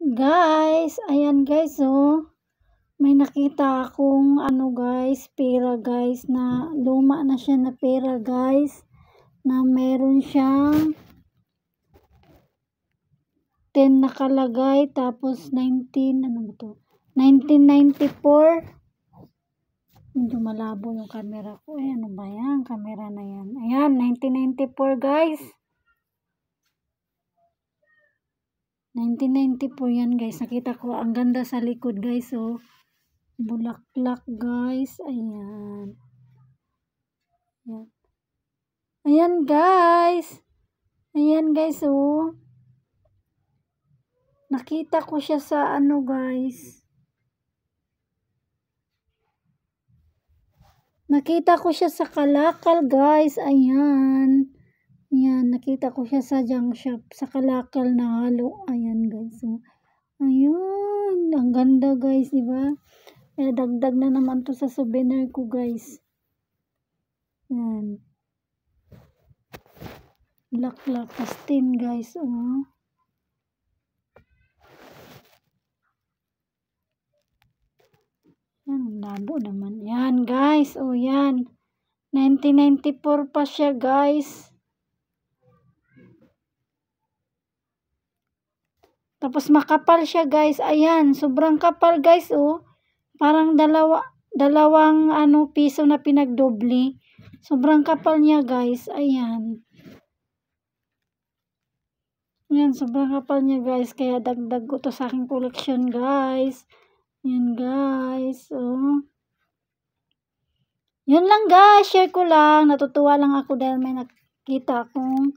Guys, ayan guys, oh. May nakita akong guys, pera guys, na luma na siya na pera guys, na meron siyang 10 nakalagay, tapos 1994. Medyo malabo yung camera ko. Ano ba yan? Camera na yan. Ayan, 1994 guys. 1994 yan guys. Nakita ko, ang ganda sa likod guys, oh. Bulaklak guys. Ayan. Ayan. Ayan guys. Ayan guys, oh. Nakita ko siya sa guys. Nakita ko siya sa Kalakal guys. Ayan. Ayan, nakita ko siya sa junk shop, sa Kalakal na halo. Ayan guys, oh. Ayun, ang ganda guys, diba? Kaya dagdag na naman to sa souvenir ko guys. Ayan. Bulaklak, pastin guys, oh. Yan, labo naman. Yan guys, oh yan. 1994 pa siya guys. Tapos makapal siya guys. Ayan, sobrang kapal guys, oh. Parang dalawang piso na pinagdobli. Sobrang kapal niya guys. Ayan. Ayan, sobrang kapal niya guys. Kaya dagdag ko to sa aking collection guys. Ayan guys, oh. Yun lang guys, share ko lang. Natutuwa lang ako dahil may nakita akong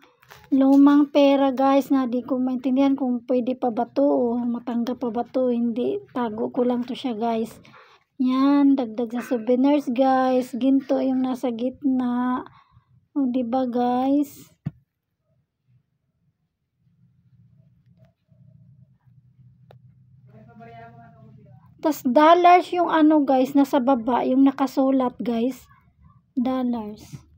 lumang pera guys na di ko maintindihan kung pwede pa ba to o matanggap pa ba to. Hindi, tago ko lang to siya guys. Yan, dagdag sa souvenirs guys. Ginto yung nasa gitna. O diba guys? Tas dollars yung guys, nasa baba, yung nakasulat guys. Dollars.